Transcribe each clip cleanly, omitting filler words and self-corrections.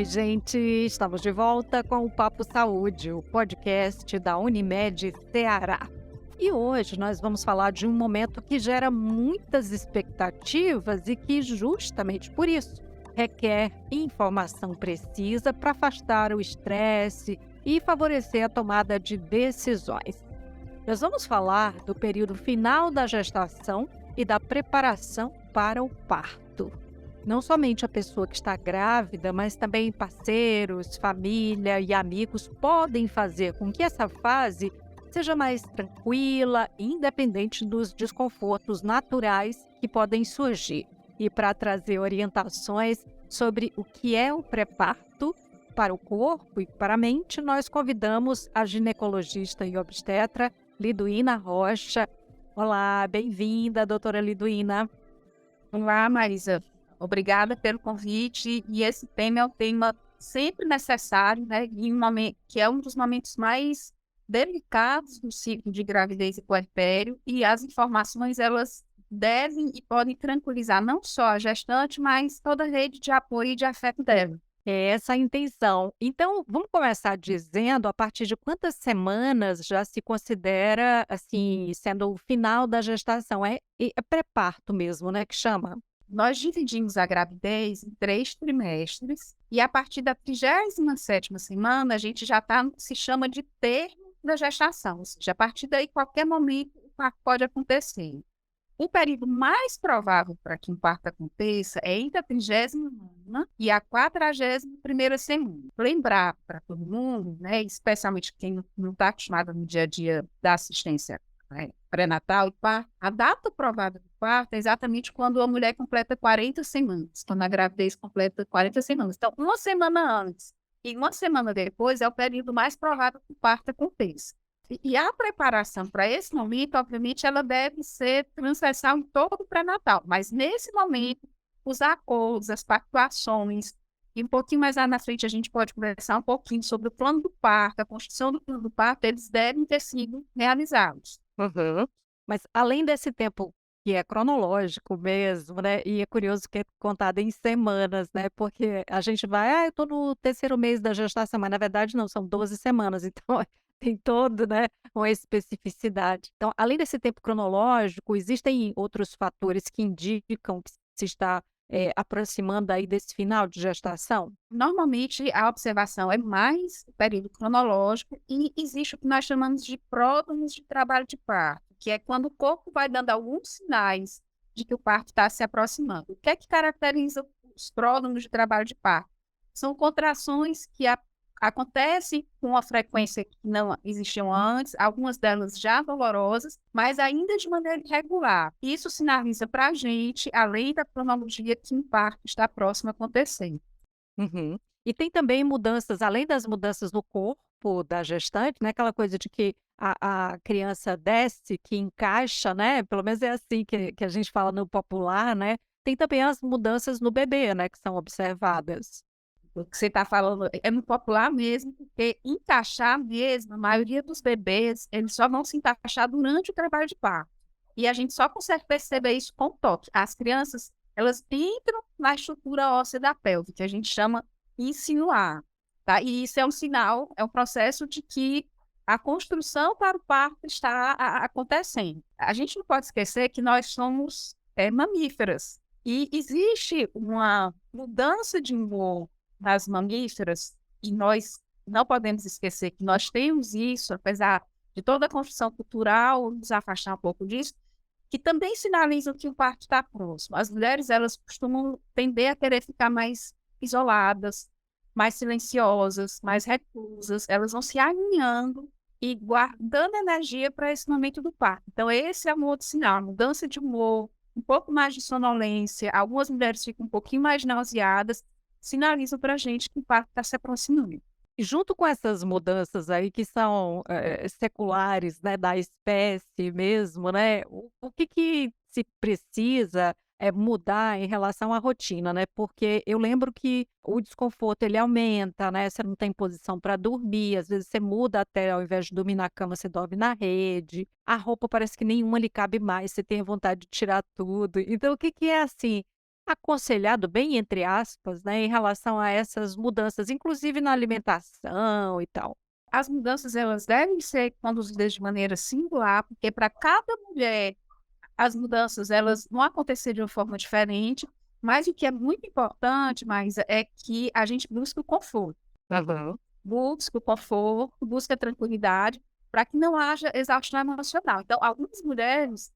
Oi, gente, estamos de volta com o Papo Saúde, o podcast da Unimed Ceará. E hoje nós vamos falar de um momento que gera muitas expectativas e que, justamente por isso, requer informação precisa para afastar o estresse e favorecer a tomada de decisões. Nós vamos falar do período final da gestação e da preparação para o parto. Não somente a pessoa que está grávida, mas também parceiros, família e amigos podem fazer com que essa fase seja mais tranquila, independente dos desconfortos naturais que podem surgir. E para trazer orientações sobre o que é o pré-parto para o corpo e para a mente, nós convidamos a ginecologista e obstetra Liduína Rocha. Olá, bem-vinda, doutora Liduína. Olá, Marisa. Obrigada pelo convite. E esse tema é um tema sempre necessário, né? Em um momento, que é um dos momentos mais delicados do ciclo de gravidez e puerpério. E as informações, elas devem e podem tranquilizar não só a gestante, mas toda a rede de apoio e de afeto dela. É essa a intenção. Então, vamos começar dizendo a partir de quantas semanas já se considera, assim, sendo o final da gestação? É pré-parto mesmo, né, que chama? Nós dividimos a gravidez em 3 trimestres e a partir da 37ª semana a gente já se chama de termo da gestação, ou seja, a partir daí qualquer momento o parto pode acontecer. O período mais provável para que um parto aconteça é entre a 30ª e a 41ª semana. Lembrar para todo mundo, né, especialmente quem não está acostumado no dia a dia da assistência, né, pré-natal e parto, a data provável do parto é exatamente quando a mulher completa 40 semanas, quando a gravidez completa 40 semanas. Então, uma semana antes e uma semana depois é o período mais provável que o parto aconteça. E a preparação para esse momento, obviamente, ela deve ser transversal em todo o pré-natal, mas nesse momento, os acordos, as pactuações, e um pouquinho mais lá na frente a gente pode conversar um pouquinho sobre o plano do parto, a construção do plano do parto, eles devem ter sido realizados. Uhum. Mas além desse tempo que é cronológico mesmo, né, e é curioso que é contado em semanas, né, porque a gente vai: eu estou no terceiro mês da gestação", mas na verdade não, são 12 semanas, então tem todo, né, uma especificidade. Então, além desse tempo cronológico, existem outros fatores que indicam que se está, aproximando aí desse final de gestação? Normalmente, a observação é mais o período cronológico e existe o que nós chamamos de pródromos de trabalho de parto, que é quando o corpo vai dando alguns sinais de que o parto está se aproximando. O que é que caracteriza os pródromos de trabalho de parto? São contrações que acontecem com uma frequência que não existiam antes, algumas delas já dolorosas, mas ainda de maneira irregular. Isso sinaliza para a gente, além da cronologia, que um parto está próximo a acontecer. Uhum. E tem também mudanças, além das mudanças no corpo da gestante, né, aquela coisa de que a criança desce, que encaixa, né, pelo menos é assim que a gente fala no popular, né, tem também as mudanças no bebê, né, que são observadas. O que você está falando é no popular mesmo, porque encaixar mesmo, a maioria dos bebês, eles só vão se encaixar durante o trabalho de parto. E a gente só consegue perceber isso com toque. As crianças, elas entram na estrutura óssea da pelve, que a gente chama insinuar, tá? E isso é um sinal, é um processo de que a construção para o parto está acontecendo. A gente não pode esquecer que nós somos mamíferas. E existe uma mudança de humor das mamíferas, e nós não podemos esquecer que nós temos isso, apesar de toda a construção cultural nos afastar um pouco disso, que também sinalizam que o parto está próximo. As mulheres, elas costumam tender a querer ficar mais isoladas, mais silenciosas, mais reclusas, elas vão se alinhando e guardando energia para esse momento do parto. Então, esse é um outro sinal, mudança de humor, um pouco mais de sonolência, algumas mulheres ficam um pouquinho mais nauseadas, sinalizam para a gente que o parto está se aproximando. E junto com essas mudanças aí que são, seculares, né, da espécie mesmo, né, o que se precisa, mudar em relação à rotina, né, porque eu lembro que o desconforto ele aumenta, né, você não tem posição para dormir, às vezes você muda até ao invés de dormir na cama, você dorme na rede, a roupa parece que nenhuma lhe cabe mais, você tem vontade de tirar tudo. Então o que é assim, aconselhado, bem entre aspas, né, em relação a essas mudanças, inclusive na alimentação e tal? As mudanças, elas devem ser conduzidas de maneira singular, porque para cada mulher as mudanças elas vão acontecer de uma forma diferente, mas o que é muito importante, mas é que a gente busque o conforto. Aham. Busque o conforto, busque a tranquilidade, para que não haja exaustão emocional. Então, algumas mulheres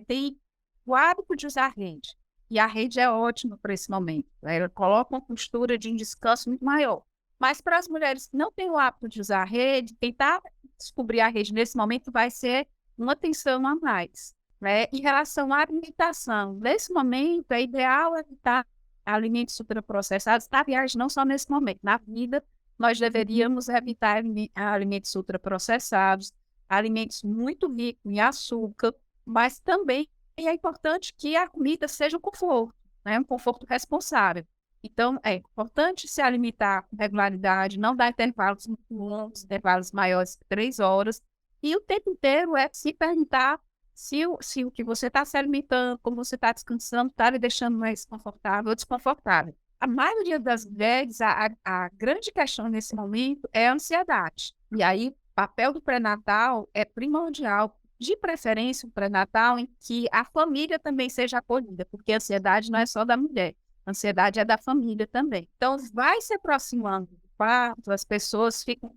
têm o hábito de usar rede, e a rede é ótima para esse momento, né? Ela coloca uma postura de um descanso muito maior. Mas para as mulheres que não têm o hábito de usar a rede, tentar descobrir a rede nesse momento vai ser uma tensão a mais, né? Em relação à alimentação, nesse momento é ideal evitar alimentos ultraprocessados na viagem, não só nesse momento, na vida nós deveríamos evitar alimentos ultraprocessados, alimentos muito ricos em açúcar, mas também é importante que a comida seja um conforto, né? Um conforto responsável. Então, é importante se alimentar com regularidade, não dar intervalos muito longos, intervalos maiores que 3 horas, e o tempo inteiro é se perguntar se o que você está se alimentando, como você está descansando, está lhe deixando mais confortável ou desconfortável. A maioria das mulheres, a grande questão nesse momento é a ansiedade. E aí, o papel do pré-natal é primordial, de preferência o pré-natal em que a família também seja acolhida, porque a ansiedade não é só da mulher, a ansiedade é da família também. Então, vai se aproximando do parto, as pessoas ficam...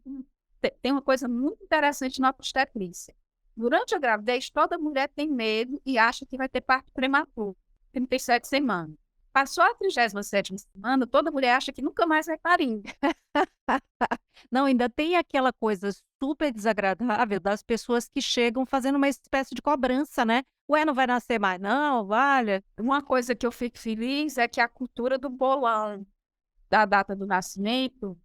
Tem uma coisa muito interessante na obstetrícia. Durante a gravidez, toda mulher tem medo e acha que vai ter parto prematuro, 37 semanas. Passou a 37ª semana, toda mulher acha que nunca mais vai parir. Não, ainda tem aquela coisa super desagradável das pessoas que chegam fazendo uma espécie de cobrança, né. "Ué, não vai nascer mais não? Valha". Uma coisa que eu fico feliz é que a cultura do bolão da data do nascimento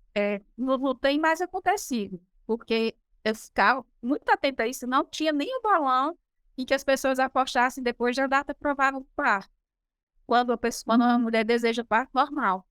não tem mais acontecido, porque eu ficava muito atenta a isso, não tinha nem o bolão em que as pessoas apostassem depois da data provável do parto, quando uma mulher deseja parto normal.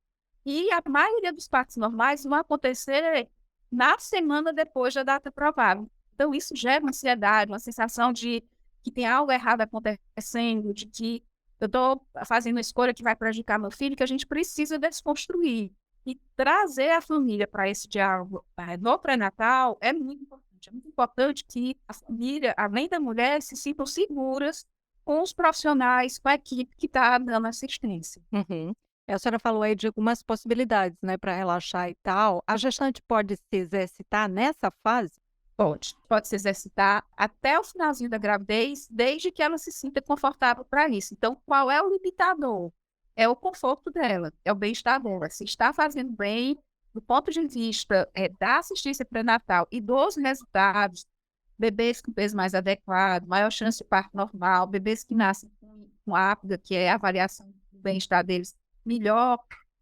E a maioria dos partos normais vão acontecer na semana depois da data provável. Então, isso gera uma ansiedade, uma sensação de que tem algo errado acontecendo, de que eu estou fazendo uma escolha que vai prejudicar meu filho, que a gente precisa desconstruir. E trazer a família para esse diálogo no pré-natal é muito importante. É muito importante que a família, além da mulher, se sintam seguras com os profissionais, com a equipe que está dando assistência. Uhum. A senhora falou aí de algumas possibilidades, né, para relaxar e tal. A gestante pode se exercitar nessa fase? Pode se exercitar até o finalzinho da gravidez, desde que ela se sinta confortável para isso. Então, qual é o limitador? É o conforto dela, é o bem-estar dela. Se está fazendo bem, do ponto de vista da assistência pré-natal e dos resultados, bebês com peso mais adequado, maior chance de parto normal, bebês que nascem com APGA, que é a avaliação do bem-estar deles, melhor.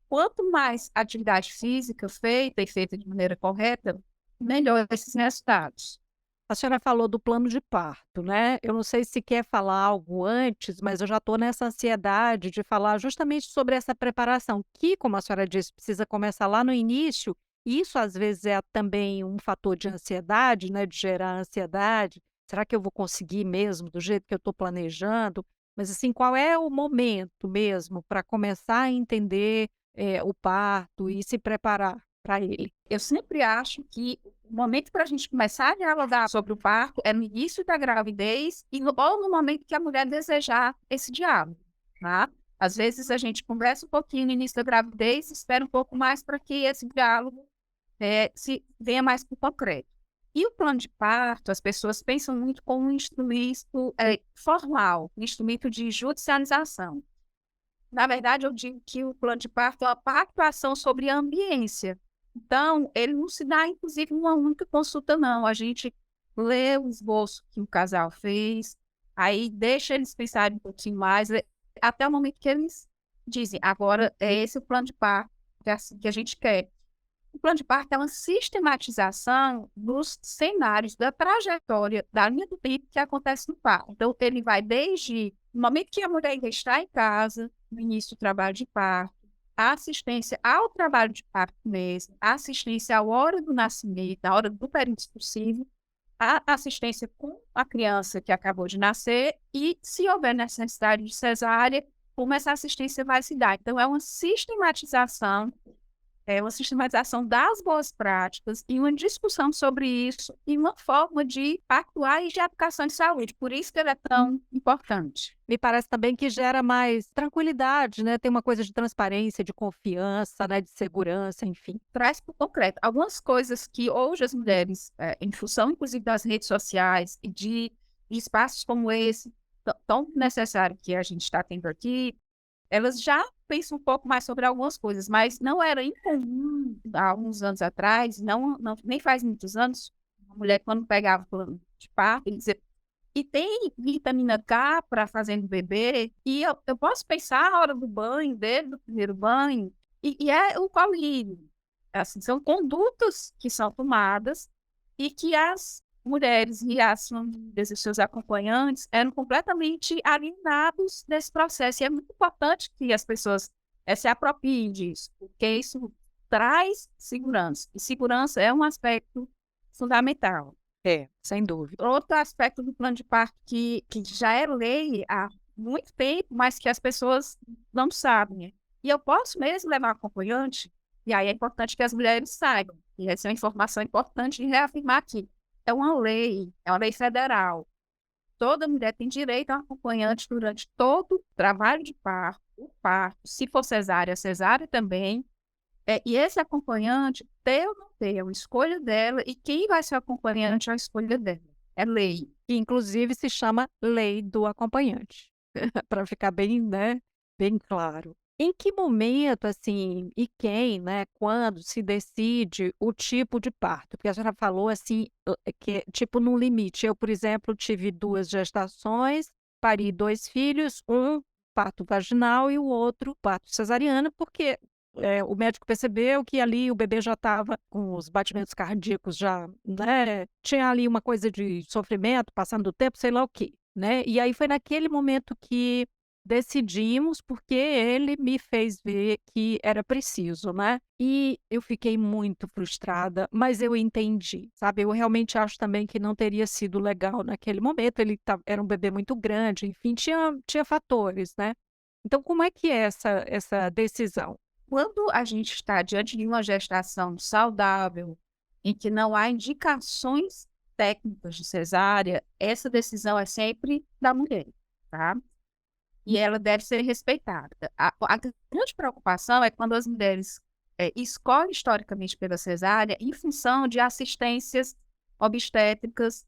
Quanto mais atividade física feita e feita de maneira correta, melhor esses resultados. A senhora falou do plano de parto, né? Eu não sei se quer falar algo antes, mas eu já estou nessa ansiedade de falar justamente sobre essa preparação, que, como a senhora disse, precisa começar lá no início. E isso às vezes é também um fator de ansiedade, né? De gerar ansiedade. Será que eu vou conseguir mesmo do jeito que eu estou planejando? Mas assim, qual é o momento mesmo para começar a entender o parto e se preparar para ele? Eu sempre acho que o momento para a gente começar a dialogar sobre o parto é no início da gravidez ou no momento que a mulher desejar esse diálogo, tá? Às vezes a gente conversa um pouquinho no início da gravidez, espera um pouco mais para que esse diálogo se venha mais para o concreto. E o plano de parto, as pessoas pensam muito como um instrumento formal, um instrumento de judicialização. Na verdade, eu digo que o plano de parto é uma pactuação sobre a ambiência. Então, ele não se dá, inclusive, numa única consulta, não. A gente lê o esboço que o casal fez, aí deixa eles pensarem um pouquinho mais, até o momento que eles dizem, agora é esse o plano de parto, é assim que a gente quer. O plano de parto é uma sistematização dos cenários, da trajetória, da linha do tempo que acontece no parto. Então, ele vai desde o momento que a mulher ainda está em casa, no início do trabalho de parto, a assistência ao trabalho de parto mesmo, a assistência à hora do nascimento, à hora do período expulsivo, a assistência com a criança que acabou de nascer e, se houver necessidade de cesárea, como essa assistência vai se dar. Então, é uma sistematização das boas práticas e uma discussão sobre isso e uma forma de atuar e de educação de saúde. Por isso que ele é tão importante. Me parece também que gera mais tranquilidade, né? Tem uma coisa de transparência, de confiança, né? De segurança, enfim. Traz para o concreto algumas coisas que hoje as mulheres, em função inclusive das redes sociais e de espaços como esse, tão necessário que a gente está tendo aqui, elas já pensam um pouco mais sobre algumas coisas, mas não era incomum há uns anos atrás, nem faz muitos anos, uma mulher quando pegava o plano de parto, ele dizia, e tem vitamina K para fazer no bebê, e eu posso pensar a hora do banho dele, do primeiro banho, e é o colírio. Assim, são condutas que são tomadas e que as mulheres e as famílias e seus acompanhantes eram completamente alienados desse processo. E é muito importante que as pessoas se apropriem disso, porque isso traz segurança. E segurança é um aspecto fundamental. Sem dúvida. Outro aspecto do plano de parto que já é lei há muito tempo, mas que as pessoas não sabem. E eu posso mesmo levar acompanhante, e aí é importante que as mulheres saibam. E essa é uma informação importante de reafirmar aqui. É uma lei federal. Toda mulher tem direito a um acompanhante durante todo o trabalho de parto, o parto, se for cesárea, cesárea também. E esse acompanhante, ter ou não ter, é uma escolha dela, e quem vai ser acompanhante é a escolha dela. É lei. Que inclusive se chama lei do acompanhante, para ficar bem, né, bem claro. Em que momento, assim, e quem, né, quando se decide o tipo de parto? Porque a senhora falou, assim, que tipo no limite. Eu, por exemplo, tive 2 gestações, pari 2 filhos, um parto vaginal e o outro parto cesariana, porque o médico percebeu que ali o bebê já estava com os batimentos cardíacos já, né, tinha ali uma coisa de sofrimento, passando do tempo, sei lá o quê, né? E aí foi naquele momento que decidimos, porque ele me fez ver que era preciso, né. E eu fiquei muito frustrada, mas eu entendi, sabe. Eu realmente acho também que não teria sido legal naquele momento, ele era um bebê muito grande, enfim, tinha fatores, né. Então como é que é essa decisão? Quando a gente está diante de uma gestação saudável, em que não há indicações técnicas de cesárea, essa decisão é sempre da mulher, tá? E ela deve ser respeitada. A grande preocupação é quando as mulheres escolhem historicamente pela cesárea em função de assistências obstétricas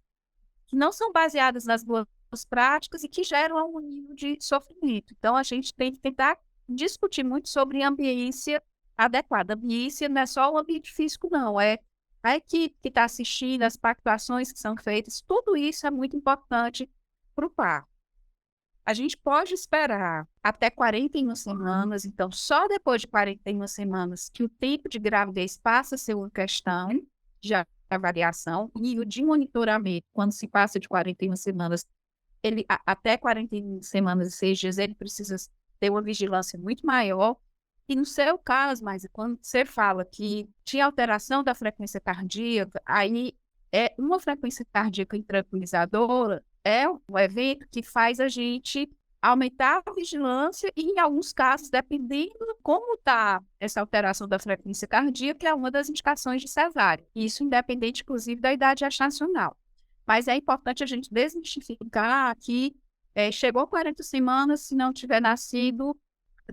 que não são baseadas nas boas práticas e que geram um nível de sofrimento. Então, a gente tem que tentar discutir muito sobre ambiência adequada. Ambiência não é só o ambiente físico, não. É a equipe que está assistindo, as pactuações que são feitas, tudo isso é muito importante para o parto. A gente pode esperar até 41 semanas, então só depois de 41 semanas que o tempo de gravidez passa a ser uma questão de avaliação e o de monitoramento, quando se passa de 41 semanas, até 41 semanas e 6 dias, ele precisa ter uma vigilância muito maior. E no seu caso, mas quando você fala que tinha alteração da frequência cardíaca, aí é uma frequência cardíaca intranquilizadora, é um evento que faz a gente aumentar a vigilância e, em alguns casos, dependendo de como está essa alteração da frequência cardíaca, é uma das indicações de cesárea. Isso independente, inclusive, da idade gestacional. Mas é importante a gente desmistificar que chegou a 40 semanas, se não tiver nascido,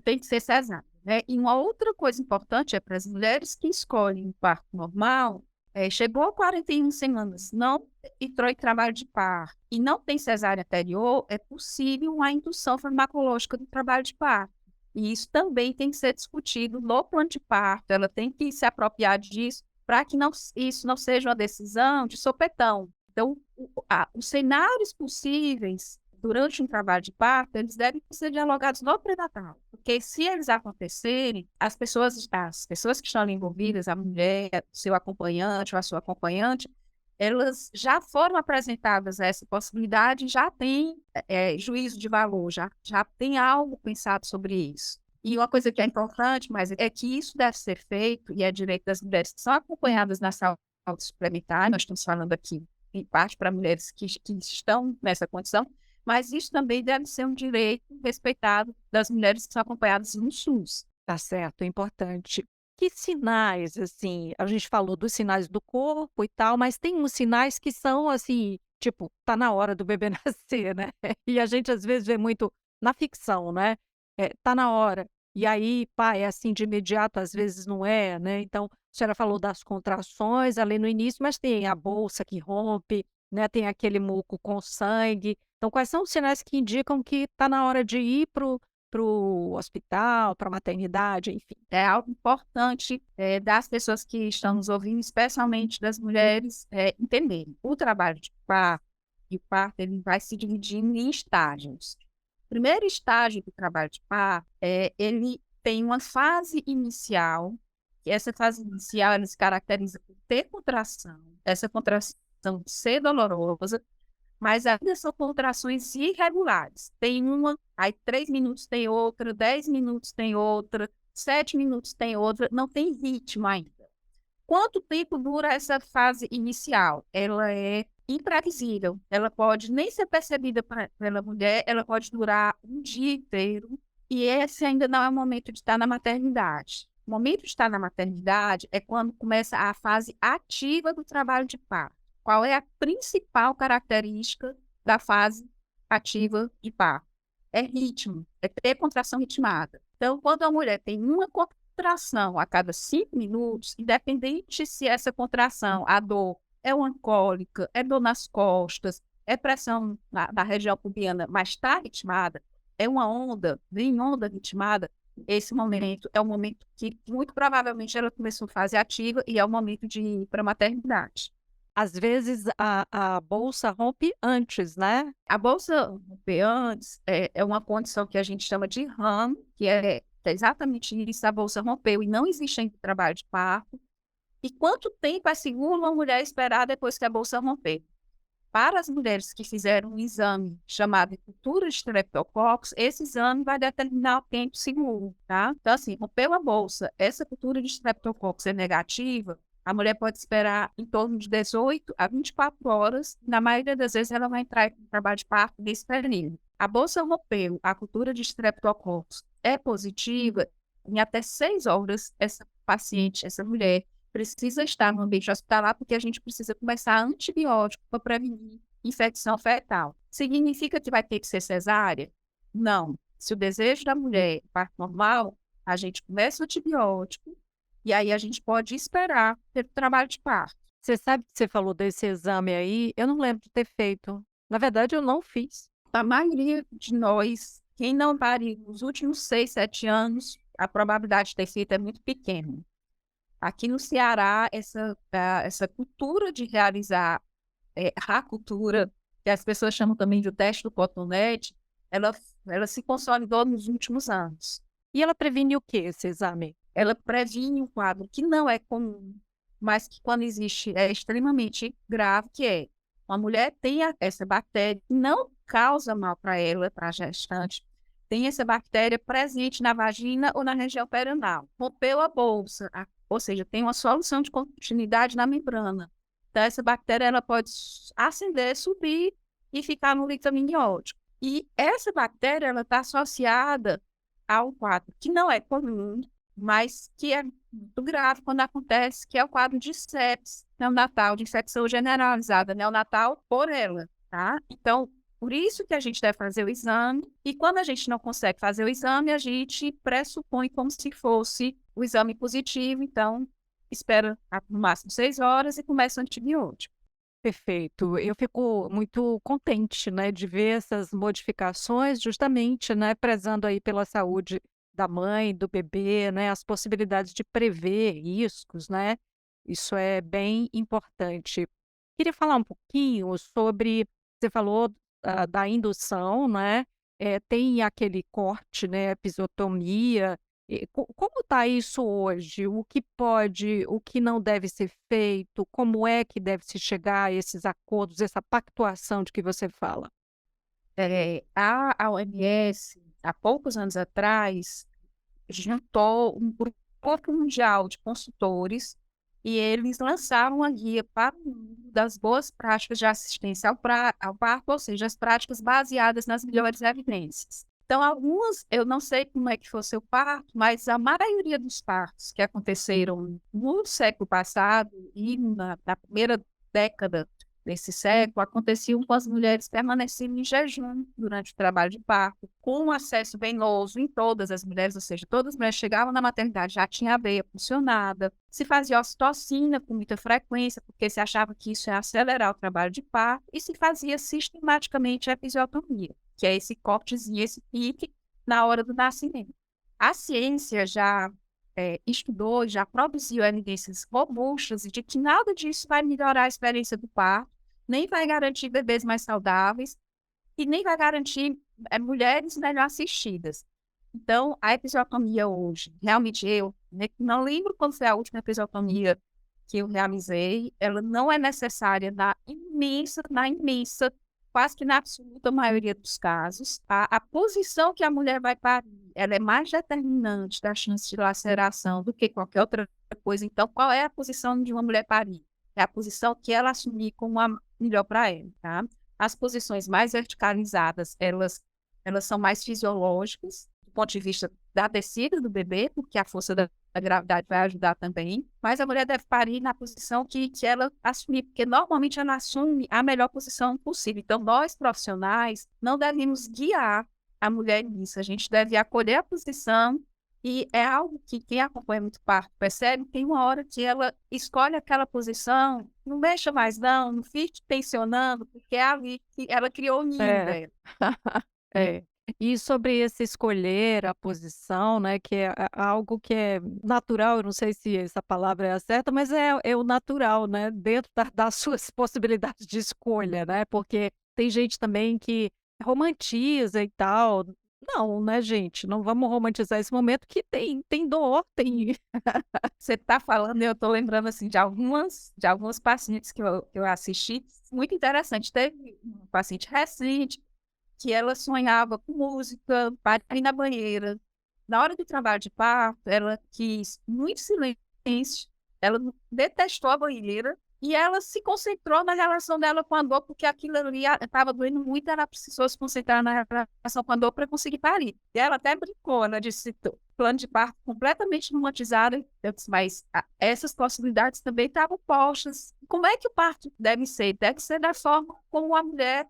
tem que ser cesárea, né? E uma outra coisa importante é para as mulheres que escolhem o parto normal, chegou a 41 semanas, não entrou em trabalho de parto e não tem cesárea anterior, é possível uma indução farmacológica do trabalho de parto. E isso também tem que ser discutido no plano de parto, ela tem que se apropriar disso para que isso não seja uma decisão de sopetão. Então, os cenários possíveis durante um trabalho de parto, eles devem ser dialogados no pré-natal, porque se eles acontecerem, as pessoas que estão ali envolvidas, a mulher, o seu acompanhante ou a sua acompanhante, elas já foram apresentadas a essa possibilidade, já têm juízo de valor, já tem algo pensado sobre isso. E uma coisa que é importante, mas é que isso deve ser feito, e é direito das mulheres que são acompanhadas na saúde suplementar, nós estamos falando aqui em parte para mulheres que estão nessa condição, mas isso também deve ser um direito respeitado das mulheres que são acompanhadas no SUS. Tá certo, é importante. Que sinais, assim, a gente falou dos sinais do corpo e tal, mas tem uns sinais que são assim, tipo, tá na hora do bebê nascer, né? E a gente às vezes vê muito na ficção, né? Tá na hora. E aí, pá, é assim de imediato, às vezes não é, né? Então, a senhora falou das contrações ali no início, mas tem a bolsa que rompe, né? Tem aquele muco com sangue. Então, quais são os sinais que indicam que tá na hora de ir para o hospital, para a maternidade, enfim? É algo importante das pessoas que estão nos ouvindo, especialmente das mulheres, entenderem. O trabalho de parto, ele vai se dividindo em estágios. O primeiro estágio do trabalho de parto, ele tem uma fase inicial, que essa fase inicial ela se caracteriza por ter contração, essa contração ser dolorosa, mas ainda são contrações irregulares. Tem uma, aí 3 minutos tem outra, 10 minutos tem outra, 7 minutos tem outra, não tem ritmo ainda. Quanto tempo dura essa fase inicial? Ela é imprevisível. Ela pode nem ser percebida pela mulher, ela pode durar um dia inteiro. E esse ainda não é o momento de estar na maternidade. O momento de estar na maternidade é quando começa a fase ativa do trabalho de parto. Qual é a principal característica da fase ativa de parto? É ritmo, é ter contração ritmada. Então, quando a mulher tem uma contração a cada 5 minutos, independente se essa contração, a dor, é uma cólica, é dor nas costas, é pressão na região pubiana, mas está ritmada, é uma onda, vem onda ritmada, esse momento é o momento que, muito provavelmente, ela começou fase ativa e é o momento de ir para a maternidade. Às vezes a bolsa rompe antes, né? A bolsa romper antes é uma condição que a gente chama de RAM, que é exatamente isso, a bolsa rompeu e não existe ainda trabalho de parto. E quanto tempo é seguro uma mulher esperar depois que a bolsa romper? Para as mulheres que fizeram um exame chamado de cultura de Streptococcus, esse exame vai determinar o tempo seguro, tá? Então, assim, rompeu a bolsa, essa cultura de Streptococcus é negativa, a mulher pode esperar em torno de 18 a 24 horas, na maioria das vezes ela vai entrar em trabalho de parto nesse período. A bolsa rompeu, a cultura de Streptococcus é positiva, em até 6 horas, essa paciente, essa mulher, precisa estar no ambiente hospitalar porque a gente precisa começar antibiótico para prevenir infecção fetal. Significa que vai ter que ser cesárea? Não. Se o desejo da mulher é parto normal, a gente começa o antibiótico e aí a gente pode esperar pelo trabalho de parto. Você sabe que você falou desse exame aí, eu não lembro de ter feito. Na verdade, eu não fiz. A maioria de nós, quem não pare nos últimos 6, 7 anos, a probabilidade de ter feito é muito pequena. Aqui no Ceará, essa cultura de realizar a cultura, que as pessoas chamam também de o teste do cotonete, ela se consolidou nos últimos anos. E ela previne o quê, esse exame? Ela previne um quadro que não é comum, mas que quando existe é extremamente grave, que é uma mulher tem essa bactéria que não causa mal para ela, para a gestante, tem essa bactéria presente na vagina ou na região perianal. Rompeu a bolsa, ou seja, tem uma solução de continuidade na membrana. Então, essa bactéria ela pode ascender, subir e ficar no líquido amniótico. E essa bactéria ela está associada a um quadro que não é comum, mas que é muito grave quando acontece, que é o quadro de sepsis neonatal, de infecção generalizada neonatal por ela, tá? Então, por isso que a gente deve fazer o exame, e quando a gente não consegue fazer o exame, a gente pressupõe como se fosse o exame positivo, então espera no máximo 6 horas e começa o antibiótico. Perfeito. Eu fico muito contente, né, de ver essas modificações, justamente, né, prezando aí pela saúde da mãe, do bebê, né, as possibilidades de prever riscos, né? Isso é bem importante. Queria falar um pouquinho sobre, você falou da indução, né? Tem aquele corte, né, episiotomia. Como está isso hoje? O que pode, o que não deve ser feito? Como é que deve se chegar a esses acordos, essa pactuação de que você fala? A OMS, há poucos anos atrás, juntou um grupo mundial de consultores e eles lançaram uma guia para o mundo das boas práticas de assistência ao parto, ou seja, as práticas baseadas nas melhores evidências. Então, algumas, eu não sei como é que foi o seu parto, mas a maioria dos partos que aconteceram no século passado e na primeira década desse século, aconteciam com as mulheres permanecendo em jejum durante o trabalho de parto, com um acesso venoso em todas as mulheres, ou seja, todas as mulheres chegavam na maternidade, já tinha a veia funcionada, se fazia ocitocina com muita frequência, porque se achava que isso ia acelerar o trabalho de parto, e se fazia sistematicamente a episiotomia, que é esse cortezinho, esse pique na hora do nascimento. A ciência já estudou, já produziu evidências robustas de que nada disso vai melhorar a experiência do parto, nem vai garantir bebês mais saudáveis e nem vai garantir mulheres melhor assistidas. Então, a episiotomia hoje, realmente eu não lembro quando foi a última episiotomia que eu realizei, ela não é necessária na imensa, quase que na absoluta maioria dos casos. A posição que a mulher vai parir, ela é mais determinante da chance de laceração do que qualquer outra coisa. Então, qual é a posição de uma mulher parir? É a posição que ela assumir como a melhor para ela, tá? As posições mais verticalizadas, elas são mais fisiológicas, do ponto de vista da descida do bebê, porque a força da gravidade vai ajudar também, mas a mulher deve parir na posição que ela assumir, porque normalmente ela assume a melhor posição possível. Então, nós profissionais não devemos guiar a mulher nisso, a gente deve acolher a posição. E é algo que quem acompanha muito parto percebe, tem uma hora que ela escolhe aquela posição, não mexa mais não fique tensionando, porque é ali que ela criou o ninho É. dela. É. E sobre esse escolher a posição, né, que é algo que é natural, eu não sei se essa palavra é a certa, mas é o natural, né, dentro das suas possibilidades de escolha, né, porque tem gente também que romantiza e tal. Não, né, gente, não vamos romantizar esse momento que tem dor, tem. Você está falando, eu estou lembrando assim, de algumas pacientes que eu assisti, muito interessante. Teve um paciente recente que ela sonhava com música, parir na banheira. Na hora do trabalho de parto, ela quis muito silêncio, ela detestou a banheira e ela se concentrou na relação dela com a dor, porque aquilo ali estava doendo muito, ela precisou se concentrar na relação com a dor para conseguir parir. E ela até brincou, ela disse, plano de parto completamente romantizado. Eu disse, mas essas possibilidades também estavam postas. Como é que o parto deve ser? Deve ser da forma como a mulher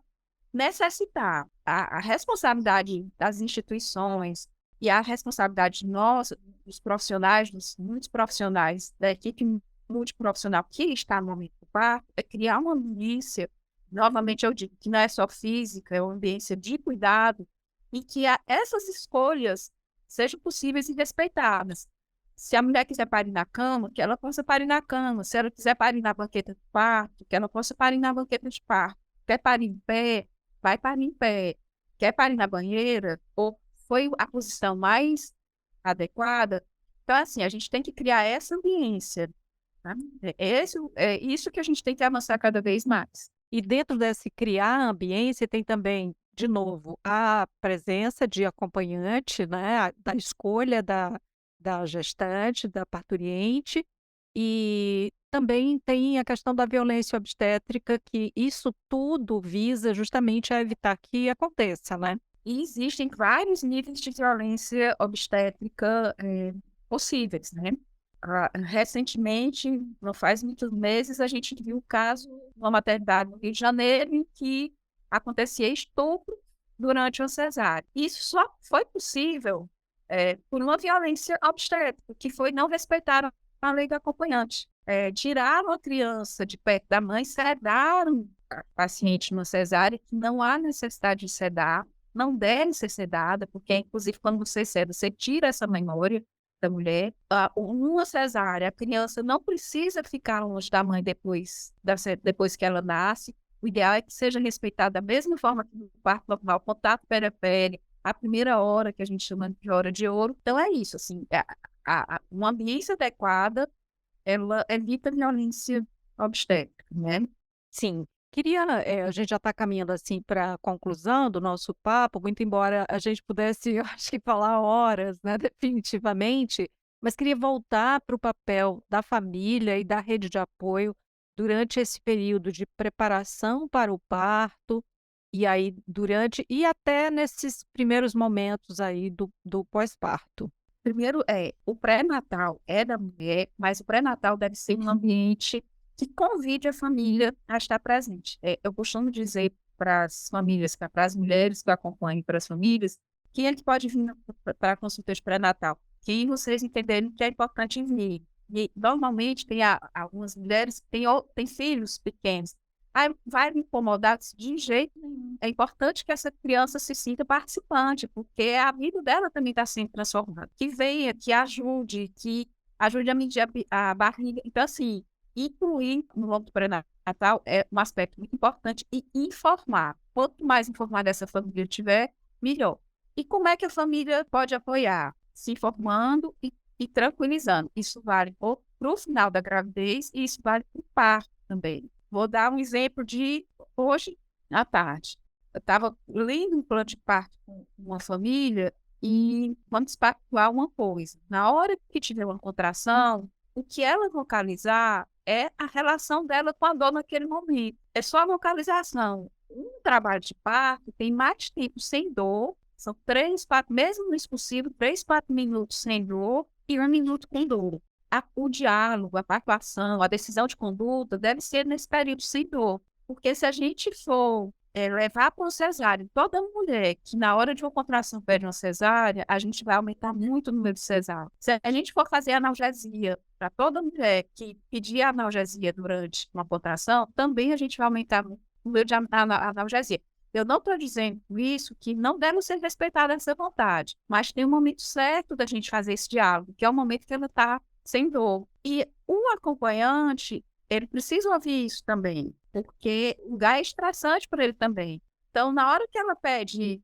necessitar. A responsabilidade das instituições e a responsabilidade nossa, dos profissionais, dos muitos profissionais da equipe multiprofissional que está no momento do parto, é criar uma ambiência, novamente eu digo, que não é só física, é uma ambiência de cuidado, e que essas escolhas sejam possíveis e respeitadas. Se a mulher quiser parir na cama, que ela possa parir na cama. Se ela quiser parir na banqueta de parto, que ela possa parir na banqueta de parto. Quer parir em pé, vai parir em pé. Quer parir na banheira, ou foi a posição mais adequada. Então, assim, a gente tem que criar essa ambiência. Tá? É isso que a gente tem que avançar cada vez mais. E dentro desse criar ambiência tem também, de novo, a presença de acompanhante, né, da escolha da gestante, da parturiente, e também tem a questão da violência obstétrica, que isso tudo visa justamente a evitar que aconteça, né? E existem vários níveis de violência obstétrica possíveis, né? Recentemente, não faz muitos meses, a gente viu o caso numa maternidade no Rio de Janeiro em que acontecia estupro durante uma cesárea. Isso só foi possível por uma violência obstétrica, que foi não respeitar a lei do acompanhante. Tiraram a criança de perto da mãe, sedaram a paciente numa cesárea, que não há necessidade de sedar, não deve ser sedada, porque, inclusive, quando você ceda, você tira essa memória da mulher. Numa cesárea, a criança não precisa ficar longe da mãe depois que ela nasce. O ideal é que seja respeitado da mesma forma que no parto normal, contato pele-a-pele, a primeira hora, que a gente chama de hora de ouro. Então, é isso, assim, uma ambiência adequada, ela evita violência obstétrica, né? Sim. Queria, a gente já está caminhando assim para a conclusão do nosso papo, muito embora a gente pudesse, eu acho que falar horas, né, definitivamente, Mas queria voltar para o papel da família e da rede de apoio durante esse período de preparação para o parto, e aí durante e até nesses primeiros momentos aí do pós-parto. Primeiro o pré-natal é da mulher, mas o pré-natal deve ser um ambiente que convide a família a estar presente. Eu costumo dizer para as famílias, para as mulheres que acompanham, para as famílias, quem é que pode vir para a consulta de pré-natal? Quem vocês entenderem que é importante vir. E, normalmente, tem algumas mulheres que têm filhos pequenos. Aí vai me incomodar de jeito nenhum. É importante que essa criança se sinta participante, porque a vida dela também está sendo transformada. Que venha, que ajude a medir a barriga. Então, assim, incluir no longo do pré-natal é um aspecto muito importante e informar. Quanto mais informada essa família tiver, melhor. E como é que a família pode apoiar? Se informando e tranquilizando. Isso vale para o final da gravidez e isso vale para o parto também. Vou dar um exemplo de hoje à tarde. Eu estava lendo um plano de parto com uma família e vamos pactuar uma coisa. Na hora que tiver uma contração, o que ela localizar é a relação dela com a dor naquele momento. É só a localização. Um trabalho de parto tem mais tempo sem dor. São 3, 4, mesmo no possível, 3, 4 minutos sem dor e 1 minuto com dor. O diálogo, a pactuação, a decisão de conduta deve ser nesse período sem dor. Porque se a gente for levar para uma cesárea, toda mulher que na hora de uma contração pede uma cesárea, a gente vai aumentar muito o número de cesáreas. Se a gente for fazer analgesia para toda mulher que pedir analgesia durante uma contração, também a gente vai aumentar o número de analgesia. Eu não estou dizendo com isso que não deve ser respeitada essa vontade, mas tem um momento certo da gente fazer esse diálogo, que é o momento que ela está sem dor. E o acompanhante, ele precisa ouvir isso também, porque o lugar é estressante para ele também. Então, na hora que ela pede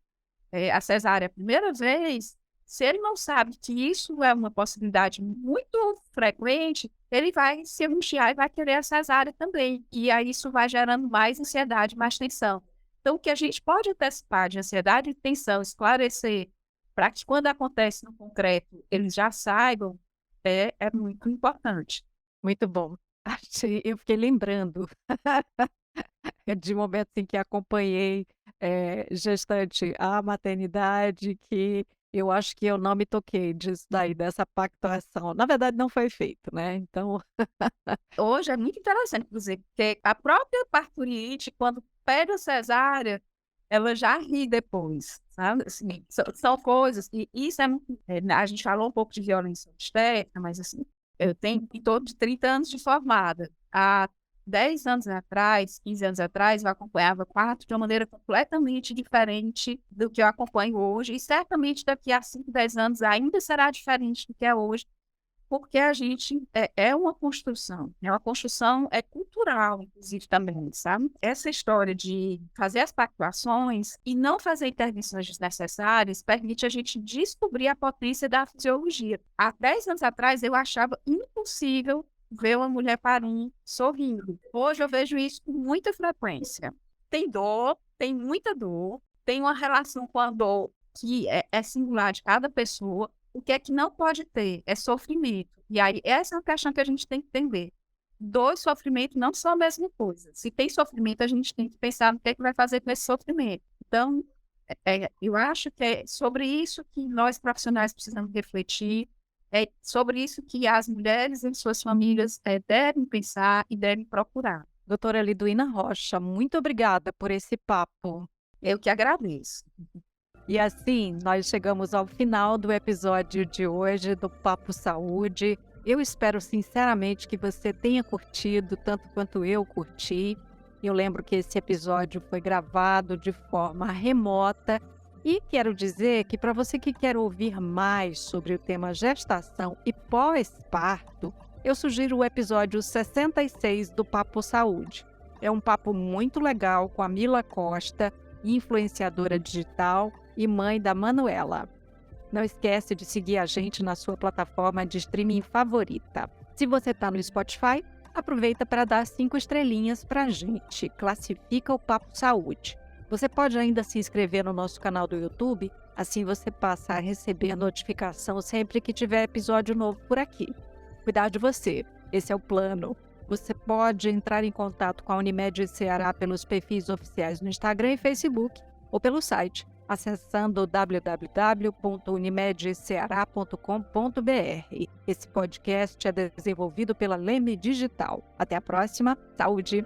a cesárea a primeira vez, se ele não sabe que isso é uma possibilidade muito frequente, ele vai se angustiar e vai querer a cesárea também. E aí isso vai gerando mais ansiedade, mais tensão. Então, o que a gente pode antecipar de ansiedade e tensão, esclarecer, para que quando acontece no concreto, eles já saibam, é muito importante. Muito bom. Eu fiquei lembrando de momentos em que acompanhei, gestante à maternidade, que eu acho que eu não me toquei disso daí, dessa pactuação. Na verdade não foi feito, né, então Hoje é muito interessante, inclusive, porque a própria parturiente, quando pede a cesárea, ela já ri depois, sabe? Assim, são coisas, e isso é muito. A gente falou um pouco de violência obstétrica, mas assim, eu tenho em torno de 30 anos de formada. Há 10 anos atrás, 15 anos atrás, eu acompanhava parto de uma maneira completamente diferente do que eu acompanho hoje, e certamente daqui a 5, 10 anos ainda será diferente do que é hoje, porque a gente é uma construção, é uma construção cultural, inclusive, também, sabe? Essa história de fazer as pactuações e não fazer intervenções desnecessárias permite a gente descobrir a potência da fisiologia. Há 10 anos atrás, eu achava impossível ver uma mulher parindo sorrindo. Hoje eu vejo isso com muita frequência. Tem dor, tem muita dor, tem uma relação com a dor que é singular de cada pessoa. O que é que não pode ter é sofrimento. E aí, essa é uma questão que a gente tem que entender. Dor e sofrimento não são a mesma coisa. Se tem sofrimento, a gente tem que pensar no que é que vai fazer com esse sofrimento. Então, eu acho que é sobre isso que nós profissionais precisamos refletir, é sobre isso que as mulheres e suas famílias devem pensar e devem procurar. doutora Liduína Rocha, muito obrigada por esse papo. Eu que agradeço. E assim, nós chegamos ao final do episódio de hoje do Papo Saúde. Eu espero sinceramente que você tenha curtido tanto quanto eu curti. Eu lembro que esse episódio foi gravado de forma remota e quero dizer que para você que quer ouvir mais sobre o tema gestação e pós-parto, eu sugiro o episódio 66 do Papo Saúde. É um papo muito legal com a Mila Costa, influenciadora digital e mãe da Manuela. Não esquece de seguir a gente na sua plataforma de streaming favorita. Se você está no Spotify, aproveita para dar 5 estrelinhas para a gente. Classifica o Papo Saúde. Você pode ainda se inscrever no nosso canal do YouTube Assim você passa a receber a notificação sempre que tiver episódio novo por aqui. Cuidar de você, esse é o plano. Você pode entrar em contato com a Unimed Ceará pelos perfis oficiais no Instagram e Facebook ou pelo site, acessando www.unimedceara.com.br. Esse podcast é desenvolvido pela Leme Digital. Até a próxima. Saúde!